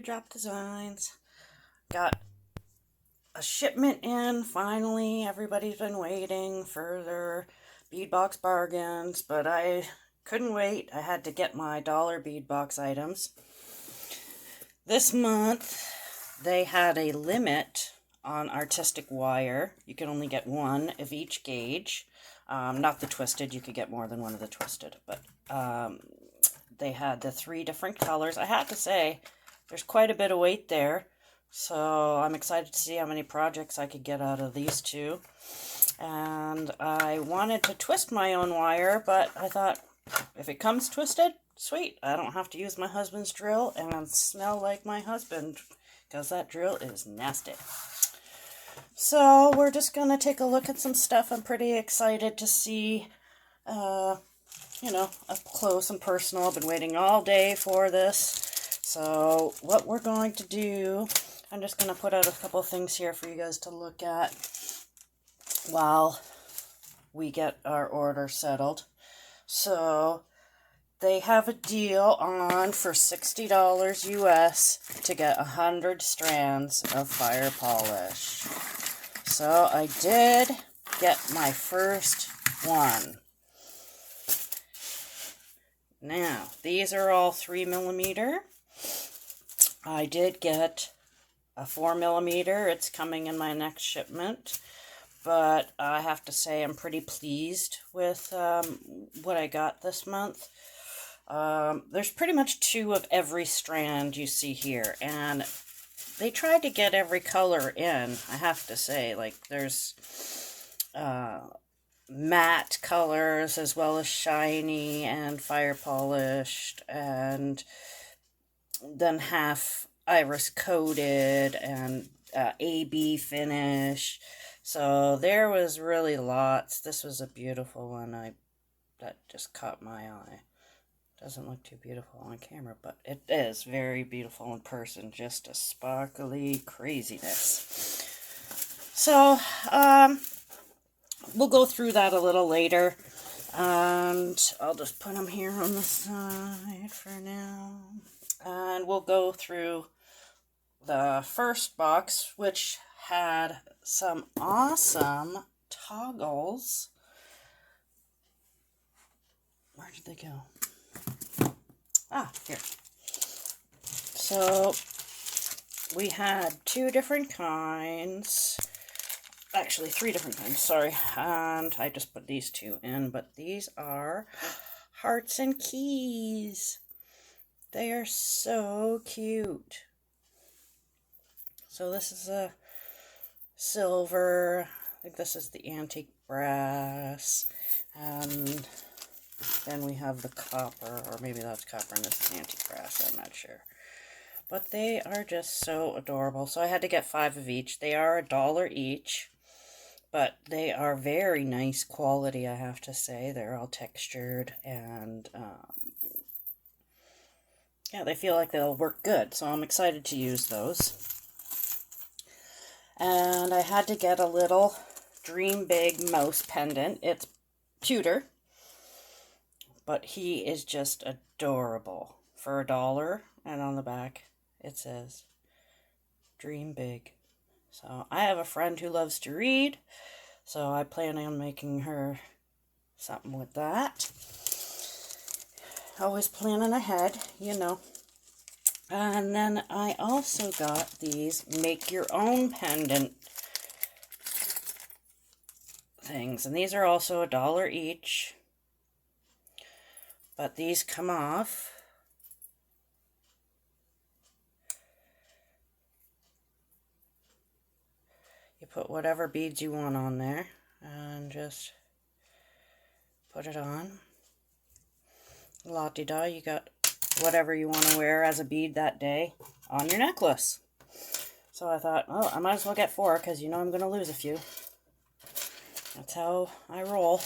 Teardrop Designs. Got a shipment in finally. Everybody's been waiting for their bead box bargains, but I couldn't wait. I had to get my dollar bead box items. This month they had a limit on artistic wire. You can only get one of each gauge. Not the twisted, you could get more than one of the twisted, but they had the 3 different colors. I have to say, there's quite a bit of weight there, so I'm excited to see how many projects I could get out of these 2. And I wanted to twist my own wire, but I thought, if it comes twisted, sweet. I don't have to use my husband's drill and smell like my husband, because that drill is nasty. So we're just going to take a look at some stuff. I'm pretty excited to see, up close and personal. I've been waiting all day for this. So what we're going to do, I'm just going to put out a couple of things here for you guys to look at while we get our order settled. So they have a deal on for $60 US to get 100 strands of fire polish. So I did get my first one. Now, these are all 3mm. I did get a 4mm. It's coming in my next shipment. But I have to say I'm pretty pleased with what I got this month. There's pretty much 2 of every strand you see here. And they tried to get every color in, I have to say. Like, there's matte colors as well as shiny and fire polished, and then half iris coated and AB finish. So there was really lots. This was a beautiful one. That just caught my eye. Doesn't look too beautiful on camera, but it is very beautiful in person. Just a sparkly craziness. So, we'll go through that a little later. And I'll just put them here on the side for now. And we'll go through the first box, which had some awesome toggles. Where did they go? Ah, here. So, we had 2 different kinds. Actually, 3 different kinds, sorry. And I just put these 2 in, but these are hearts and keys. They are so cute. So this is a silver. I think this is the antique brass. And then we have the copper, or maybe that's copper and this is antique brass, I'm not sure. But they are just so adorable. So I had to get 5 of each. They are $1 each, but they are very nice quality, I have to say. They're all textured, and yeah, they feel like they'll work good. So I'm excited to use those. And I had to get a little Dream Big mouse pendant. It's pewter, but he is just adorable for $1. And on the back, it says, Dream Big. So I have a friend who loves to read, so I plan on making her something with that. Always planning ahead, you know. And then I also got these make your own pendant things. And these are also $1 each. But these come off. You put whatever beads you want on there and just put it on. La-di-da, you got whatever you want to wear as a bead that day on your necklace. So I thought, well, I might as well get 4 because you know I'm going to lose a few. That's how I roll.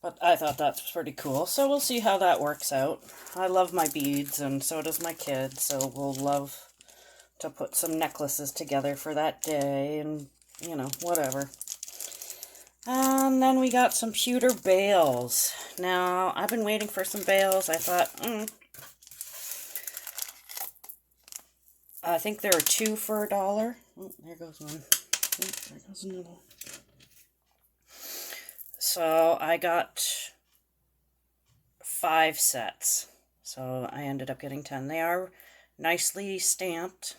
But I thought that's pretty cool. So we'll see how that works out. I love my beads, and so does my kid. So we'll love to put some necklaces together for that day and, you know, whatever. And then we got some pewter bales. Now, I've been waiting for some bales. I thought, I think there are 2 for $1. Oh, there goes one. Oh, there goes another. So I got 5 sets. So I ended up getting 10. They are nicely stamped.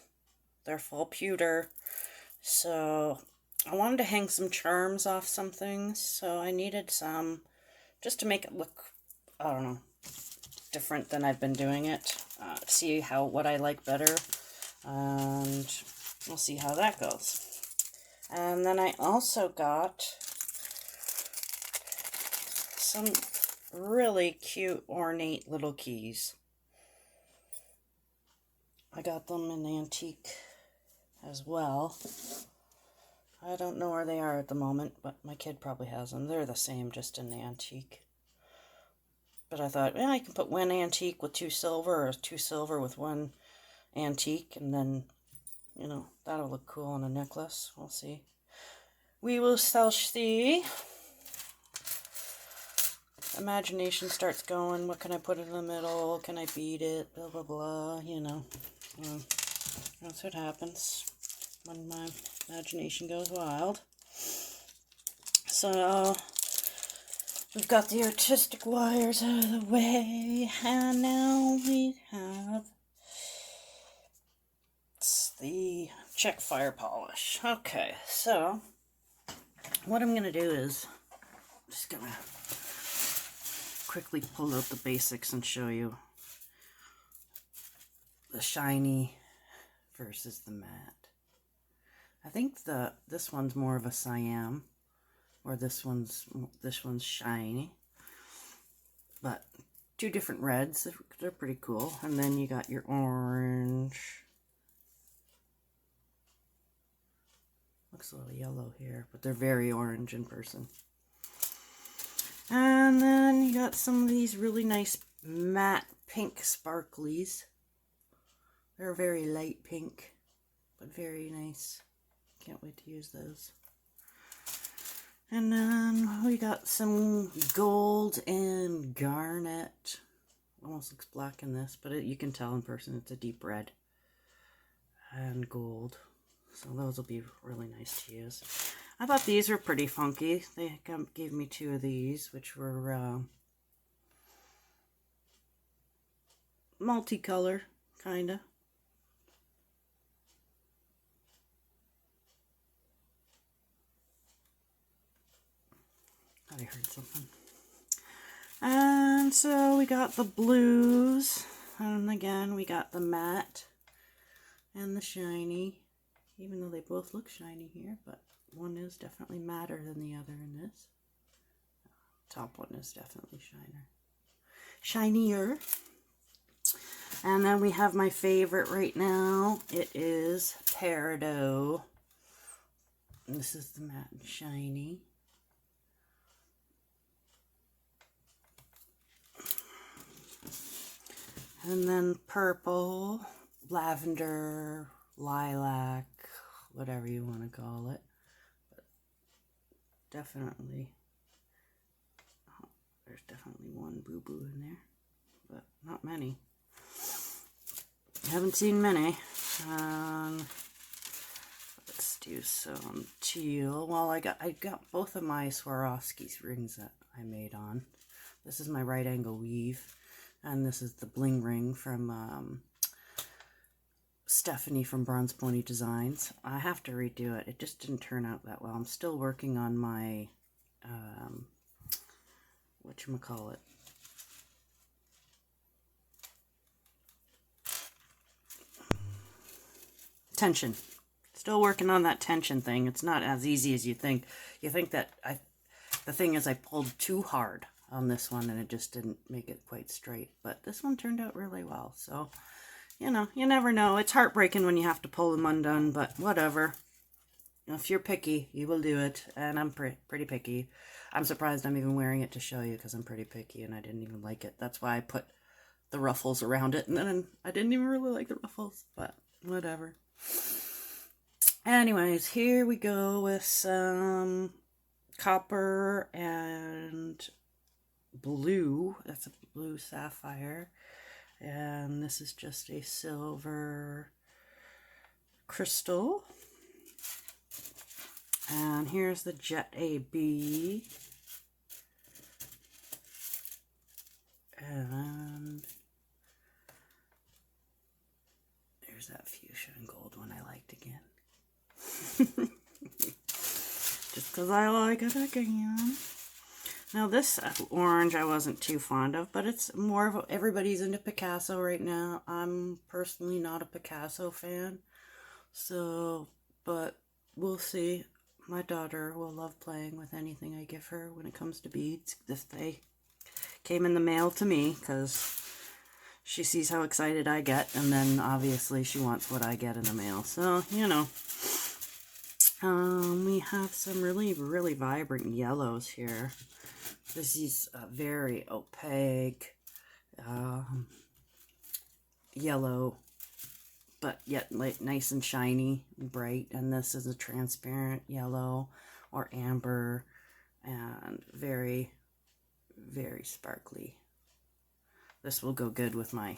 They're full pewter. So I wanted to hang some charms off some things. So I needed some just to make it look, I don't know, different than I've been doing it. See what I like better. And we'll see how that goes. And then I also got some really cute ornate little keys. I got them in antique as well. I don't know where they are at the moment, but my kid probably has them. They're the same, just in antique. But I thought, well, I can put 1 antique with 2 silver, or 2 silver with 1 antique, and then, you know, that'll look cool on a necklace. We'll see. We will shall see. Imagination starts going. What can I put in the middle? Can I bead it? Blah, blah, blah, you know. That's what happens when my imagination goes wild. So, we've got the artistic wires out of the way, and now we have the check fire polish. Okay, so what I'm going to do is I'm just going to quickly pull out the basics and show you the shiny versus the matte. I think this one's more of a cyan, or this one's shiny, but 2 different reds. They're pretty cool. And then you got your orange. Looks a little yellow here, but they're very orange in person. And then you got some of these really nice matte pink sparklies. They're very light pink, but very nice. Can't wait to use those. And then we got some gold and garnet. Almost looks black in this, but you can tell in person it's a deep red and gold. So those will be really nice to use. I thought these were pretty funky. They gave me 2 of these, which were multicolor, kind of. I heard something. And so we got the blues. And again, we got the matte and the shiny. Even though they both look shiny here, but one is definitely matter than the other in this. Top one is definitely shinier. And then we have my favorite right now. It is Peridot. And this is the matte and shiny. And then purple, lavender, lilac, whatever you want to call it. But definitely, there's definitely one boo-boo in there, but not many. I haven't seen many. Let's do some teal. Well, I got both of my Swarovski rings that I made on. This is my right angle weave, and this is the bling ring from Stephanie from Bronze Pony Designs. I have to redo it. It just didn't turn out that well. I'm still working on my, whatchamacallit? Tension. Still working on that tension thing. It's not as easy as you think. You think that the thing is I pulled too hard on this one and it just didn't make it quite straight. But this one turned out really well. So, you know, you never know. It's heartbreaking when you have to pull them undone, but whatever. If you're picky, you will do it. And I'm pretty picky. I'm surprised I'm even wearing it to show you because I'm pretty picky and I didn't even like it. That's why I put the ruffles around it. And then I didn't even really like the ruffles, but whatever. Anyways, here we go with some copper and blue. That's a blue sapphire. And this is just a silver crystal. And here's the Jet AB. And there's that fuchsia and gold one I liked again. Just because I like it again. Now this orange I wasn't too fond of, but it's more of everybody's into Picasso right now. I'm personally not a Picasso fan. So, but we'll see. My daughter will love playing with anything I give her when it comes to beads. If they came in the mail to me, because she sees how excited I get, and then obviously she wants what I get in the mail. So, you know. We have some really, really vibrant yellows here. This is a very opaque yellow, but yet like nice and shiny and bright. And this is a transparent yellow or amber, and very, very sparkly. This will go good with my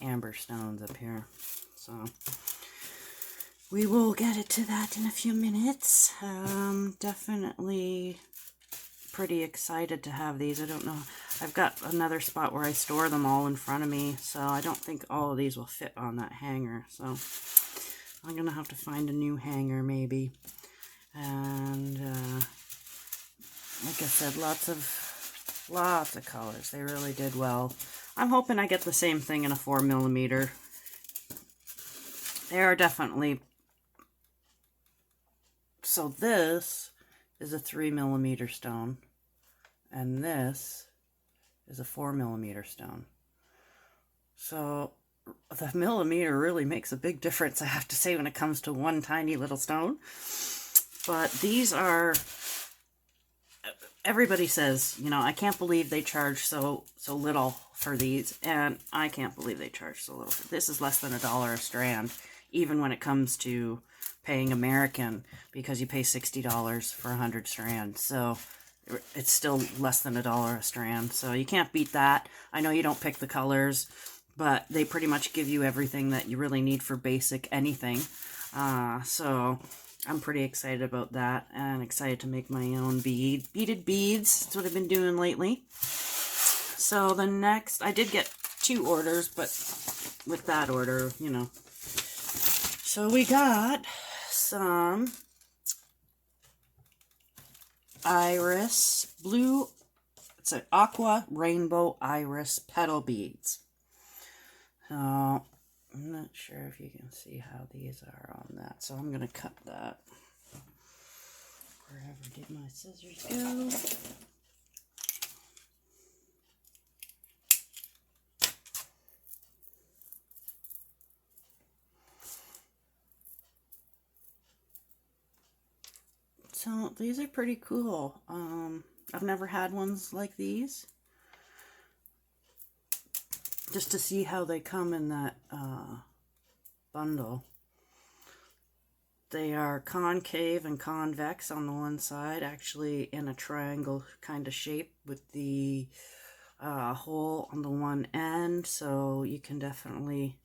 amber stones up here. So we will get it to that in a few minutes. Definitely pretty excited to have these. I don't know. I've got another spot where I store them all in front of me, so I don't think all of these will fit on that hanger. So I'm going to have to find a new hanger maybe. And like I said, lots of colors. They really did well. I'm hoping I get the same thing in a 4mm. They are definitely... So this is a 3mm stone, and this is a 4mm stone. So the millimeter really makes a big difference, I have to say, when it comes to one tiny little stone. But these are, everybody says, you know, I can't believe they charge so little for these, and I can't believe they charge so little. This is less than $1 a strand, even when it comes to paying American, because you pay $60 for 100 strands. So it's still less than $1 a strand. So you can't beat that. I know you don't pick the colors, but they pretty much give you everything that you really need for basic anything. So I'm pretty excited about that, and excited to make my own beaded beads. That's what I've been doing lately. So the next, I did get 2 orders, but with that order, you know. So we got some iris blue, it's an aqua rainbow iris petal beads. So I'm not sure if you can see how these are on that, so I'm going to cut that. Wherever did my scissors go? So these are pretty cool. I've never had ones like these. Just to see how they come in that bundle. They are concave and convex on the one side, actually in a triangle kind of shape with the hole on the one end, so you can definitely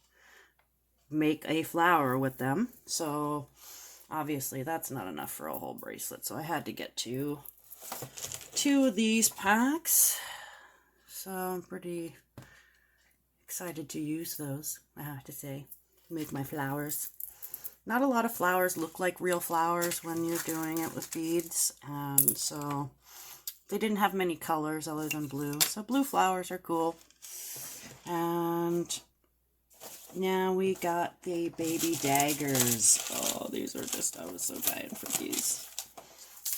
make a flower with them. So obviously that's not enough for a whole bracelet, so I had to get two of these packs. So I'm pretty excited to use those, I have to say. Make my flowers. Not a lot of flowers look like real flowers when you're doing it with beads, and so they didn't have many colors other than blue. So blue flowers are cool. And now we got the baby daggers. Oh, these are just, I was so dying for these.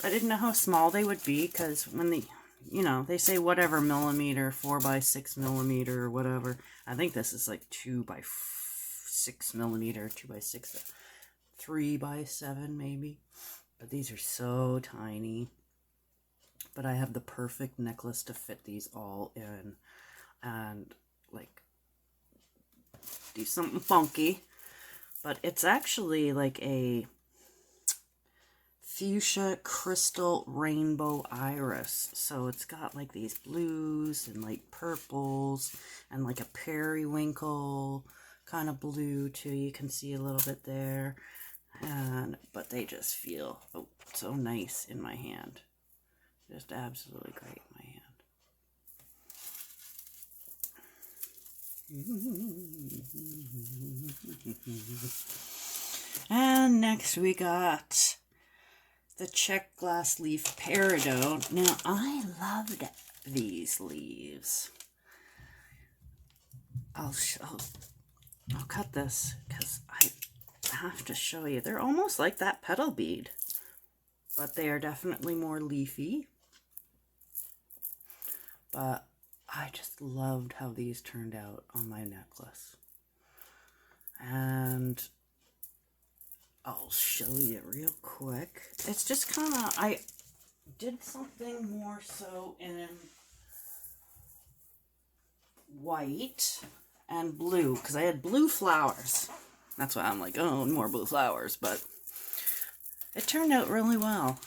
I didn't know how small they would be, because when they, you know, they say whatever millimeter, 4x6mm or whatever. I think this is like 2x6mm, 2x6, 3x7 maybe. But these are so tiny. But I have the perfect necklace to fit these all in. And like do something funky. But it's actually like a fuchsia crystal rainbow iris. So it's got like these blues and like purples and like a periwinkle kind of blue too. You can see a little bit there. But they just feel so nice in my hand. Just absolutely great in my hand. And next we got the check glass leaf peridot. Now I loved these leaves. I'll cut this because I have to show you. They're almost like that petal bead, but they are definitely more leafy. But I just loved how these turned out on my necklace. And I'll show you real quick. It's just kind of, I did something more so in white and blue, because I had blue flowers. That's why I'm like, oh, more blue flowers, but it turned out really well.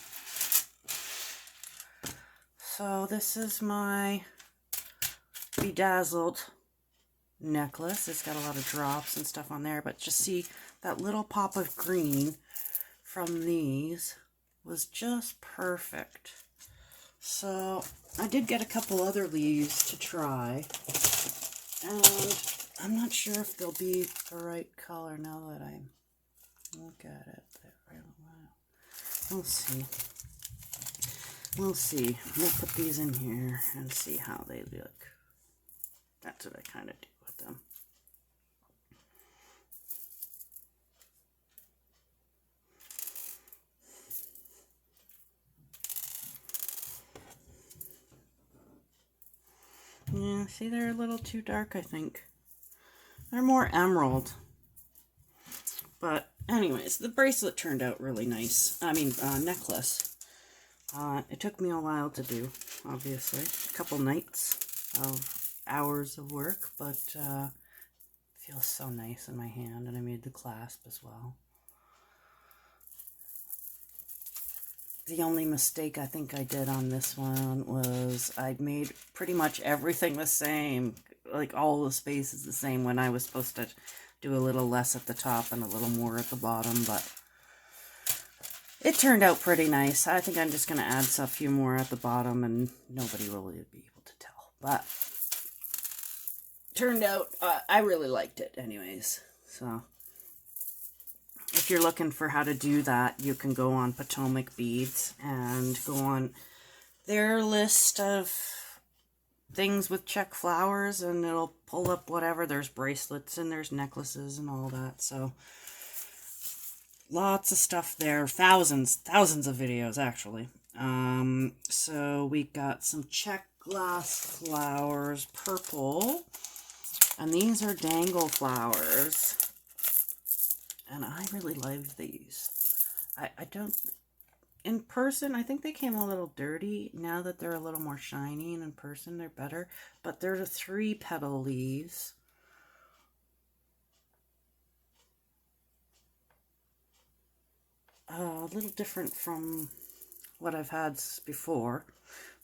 So this is my bedazzled necklace. It's got a lot of drops and stuff on there, but just see that little pop of green from these was just perfect. So I did get a couple other leaves to try, and I'm not sure if they'll be the right color now that I look at it. We'll see. We'll see. We'll put these in here and see how they look. That's what I kind of do with them. Yeah, see, they're a little too dark, I think. They're more emerald. But anyways, the bracelet turned out really nice. I mean, necklace. It took me a while to do, obviously. A couple nights of hours of work, but it feels so nice in my hand, and I made the clasp as well. The only mistake I think I did on this one was I made pretty much everything the same, like all the spaces the same, when I was supposed to do a little less at the top and a little more at the bottom, but it turned out pretty nice. I think I'm just going to add a few more at the bottom and nobody will really be able to tell, but turned out, I really liked it anyways. So if you're looking for how to do that, you can go on Potomac Beads and go on their list of things with check flowers, and it'll pull up whatever. There's bracelets and there's necklaces and all that. So lots of stuff there. Thousands of videos actually. So we got some check glass flowers, purple, and these are dangle flowers. And I really like these. I don't, in person, I think they came a little dirty. Now that they're a little more shiny, and in person they're better. But they're the 3 petal leaves. A little different from what I've had before.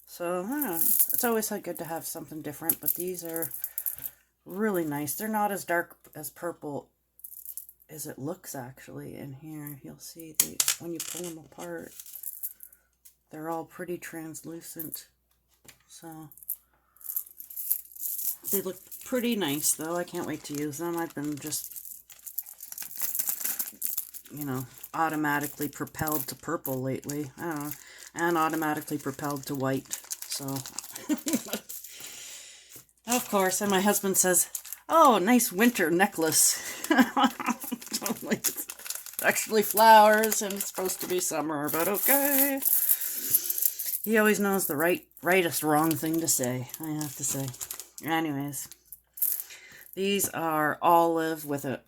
So, I don't know. It's always good to have something different, but these are really nice. They're not as dark as purple as it looks actually in here. You'll see when you pull them apart, they're all pretty translucent. So they look pretty nice though. I can't wait to use them. I've been just, you know, automatically propelled to purple lately. I don't know. And automatically propelled to white. So of course, and my husband says, oh, nice winter necklace. Like, it's actually flowers and it's supposed to be summer, but okay. He always knows the rightest wrong thing to say, I have to say. Anyways, these are olive with a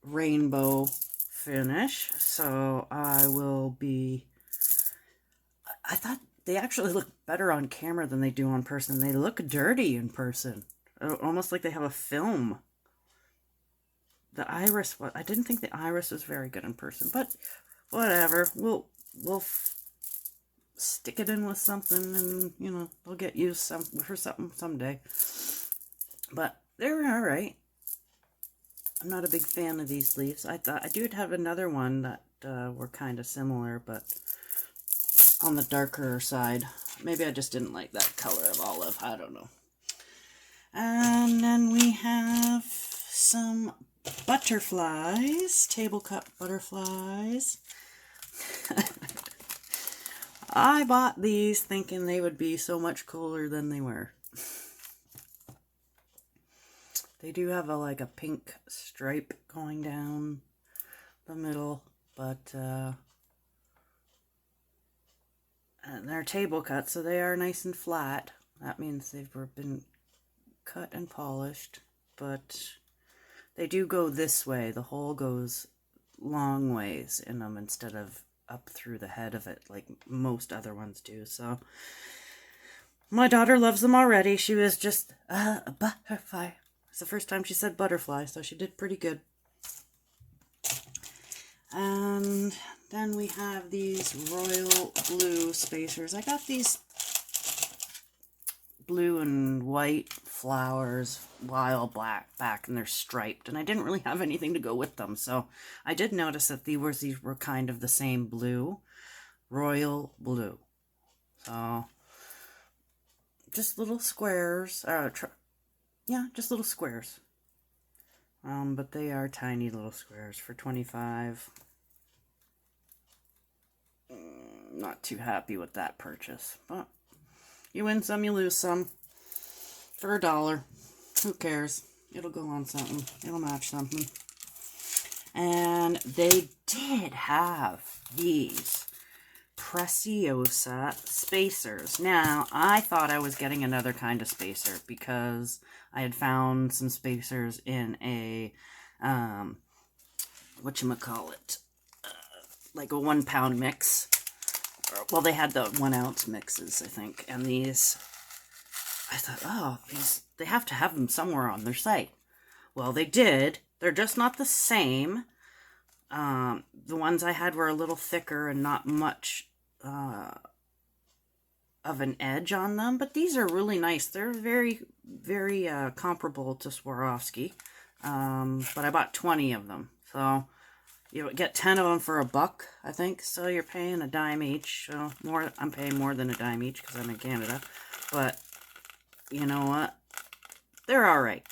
rainbow finish. So I thought they actually look better on camera than they do on person. They look dirty in person. Almost like they have a film. The iris, I didn't think the iris was very good in person, but whatever. We'll stick it in with something, and you know, we'll get used for something someday. But they're all right. I'm not a big fan of these leaves. I thought I do have another one that were kind of similar, but on the darker side. Maybe I just didn't like that color of olive. I don't know. And then we have some butterflies, table cup butterflies. I bought these thinking they would be so much cooler than they were. They do have like a pink stripe going down the middle, but and they're table cut, so they are nice and flat. That means they've been cut and polished, but they do go this way. The hole goes long ways in them instead of up through the head of it like most other ones do. So my daughter loves them already. She was just a butterfly. It's the first time she said butterfly, so she did pretty good. And then we have these royal blue spacers. I got these blue and white flowers a while back, and they're striped, and I didn't really have anything to go with them, so I did notice that these were kind of the same blue, royal blue. So just little squares, yeah, just little squares. But they are tiny little squares for $25. Not too happy with that purchase, but you win some, you lose some. For $1, who cares? It'll go on something. It'll match something. And they did have these Preciosa spacers. Now, I thought I was getting another kind of spacer because I had found some spacers in a, whatchamacallit, like a 1 pound mix. Well, they had the 1 ounce mixes, I think, and these, I thought, oh, they have to have them somewhere on their site. Well, they did. They're just not the same. The ones I had were a little thicker and not much of an edge on them, but these are really nice. They're very, very comparable to Swarovski, but I bought 20 of them, so you get 10 of them for $1, I think, so you're paying $0.10 each. So I'm paying more than $0.10 each because I'm in Canada, but you know what? They're all right.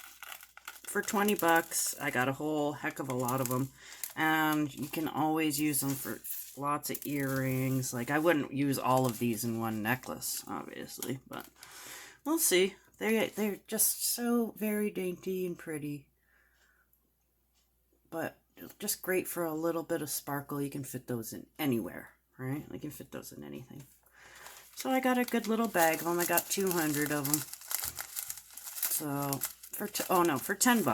For $20, I got a whole heck of a lot of them, and you can always use them for lots of earrings. Like, I wouldn't use all of these in one necklace, obviously, but we'll see. They're just so very dainty and pretty, but just great for a little bit of sparkle. You can fit those in anywhere, right? You can fit those in anything. So I got a good little bag of them. I got 200 of them. So for $10. $10.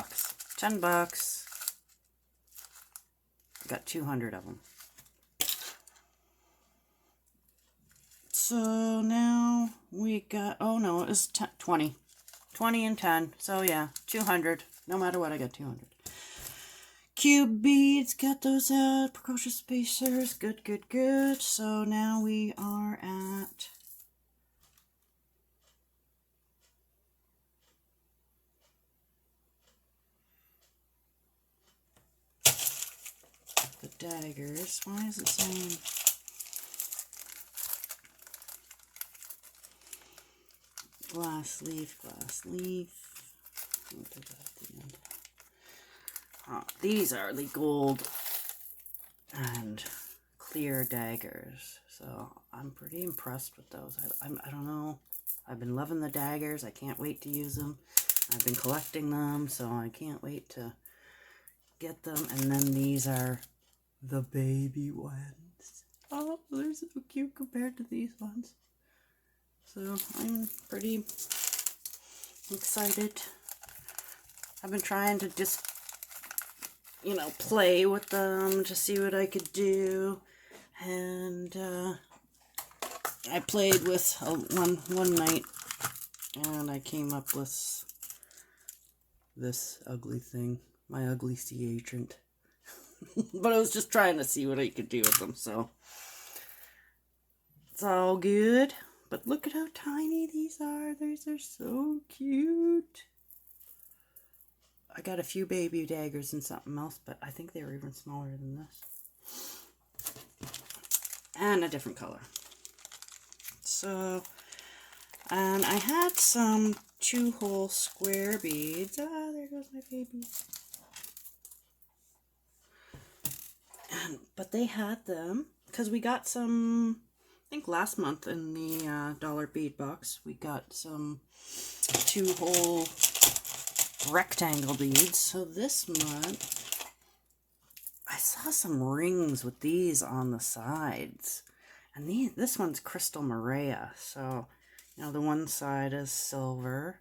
I got 200 of them. So now we got, oh no, it was 20. 20 and 10. So yeah, 200. No matter what, I got 200. Cube beads, got those out. Precocious spacers, good, good, good. So now we are at the daggers. Why is it saying glass leaf, glass leaf? I'll put that at the end. These are the gold and clear daggers, so I'm pretty impressed with those. I don't know. I've been loving the daggers. I can't wait to use them. I've been collecting them, so I can't wait to get them. And then these are the baby ones. Oh, they're so cute compared to these ones. So I'm pretty excited. I've been trying to just, you know, play with them to see what I could do. And I played with one night, and I came up with this ugly thing, my ugly sea agent. But I was just trying to see what I could do with them, so it's all good. But look at how tiny these are. These are so cute. I got a few baby daggers and something else, but I think they were even smaller than this. and a different color. So, and I had some 2-hole square beads. Ah, there goes my baby. But they had them because we got some, I think last month in the dollar bead box, we got some 2-hole rectangle beads. So this month, I saw some rings with these on the sides. And this one's Crystal Maria. So, you know, the one side is silver.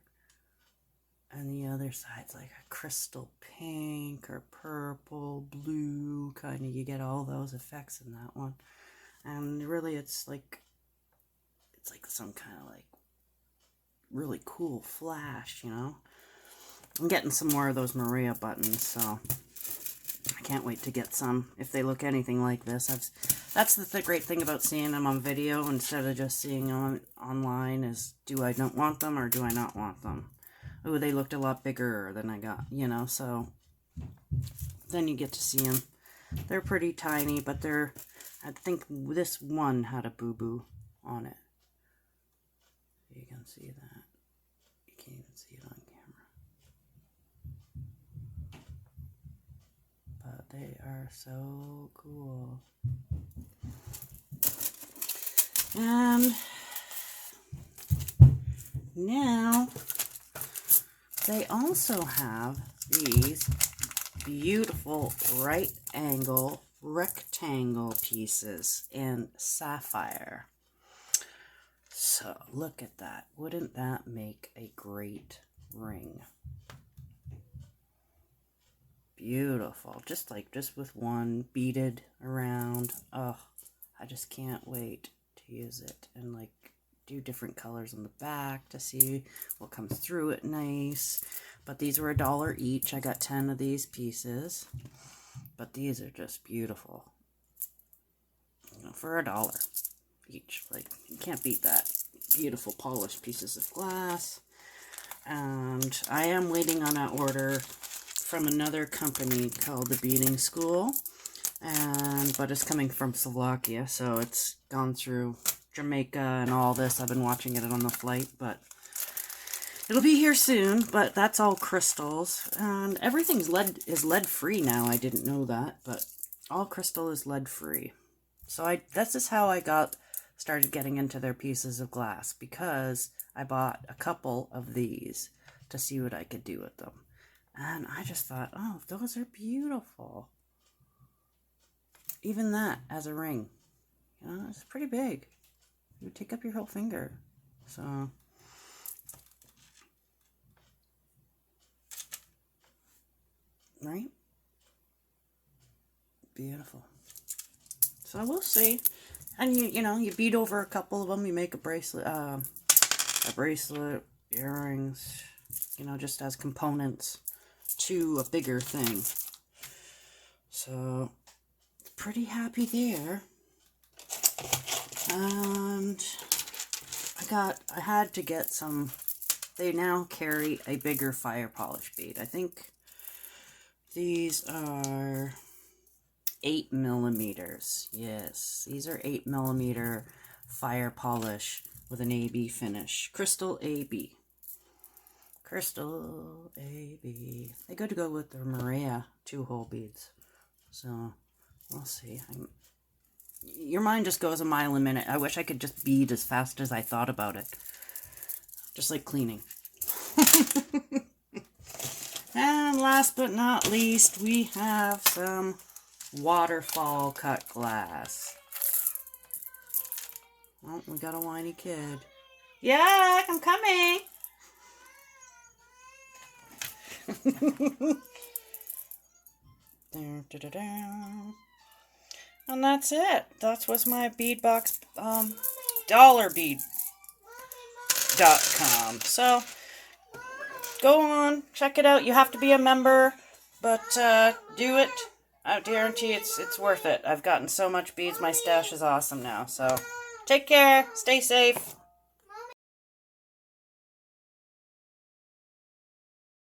And the other side's like a crystal pink or purple, blue, kind of. You get all those effects in that one. And really it's like some kind of like really cool flash, you know. I'm getting some more of those Maria buttons, so I can't wait to get some if they look anything like this. That's the great thing about seeing them on video instead of just seeing them online is, do I don't want them or do I not want them? Oh, they looked a lot bigger than I got, you know, so then you get to see them. They're pretty tiny, but they're, I think this one had a boo-boo on it. You can see that. You can't even see it on camera. But they are so cool. And now they also have these beautiful right angle rectangle pieces in sapphire. So look at that. Wouldn't that make a great ring? Beautiful. Just with one beaded around. Oh, I just can't wait to use it and like do different colors on the back to see what comes through it nice. But these were $1 each. I got 10 of these pieces. But these are just beautiful. You know, for $1 each. Like, you can't beat that. Beautiful polished pieces of glass. And I am waiting on an order from another company called the Beading School. But it's coming from Slovakia, so it's gone through Jamaica and all this. I've been watching it on the flight, but it'll be here soon. But that's all crystals, and everything's lead free now. I didn't know that, but all crystal is lead free. So this is how I started getting into their pieces of glass, because I bought a couple of these to see what I could do with them, and I just thought, oh, those are beautiful. Even that as a ring, you know, it's pretty big. You would take up your whole finger. So, right? Beautiful. So we'll see. And you know, you bead over a couple of them. You make a bracelet, earrings. You know, just as components to a bigger thing. So, pretty happy there. And I had to get some. They now carry a bigger fire polish bead. I think these are 8 millimeters. Yes, these are 8 millimeter fire polish with an AB finish. Crystal AB. Crystal AB. They go with the Maria 2-hole beads. So, we'll see. Your mind just goes a mile a minute. I wish I could just bead as fast as I thought about it. Just like cleaning. And last but not least, we have some waterfall cut glass. Oh, we got a whiny kid. Yeah, I'm coming. And that's it. That was my beadbox, dollarbead.com. So, go on, check it out. You have to be a member, but do it. I guarantee it's worth it. I've gotten so much beads. My stash is awesome now. So, take care. Stay safe.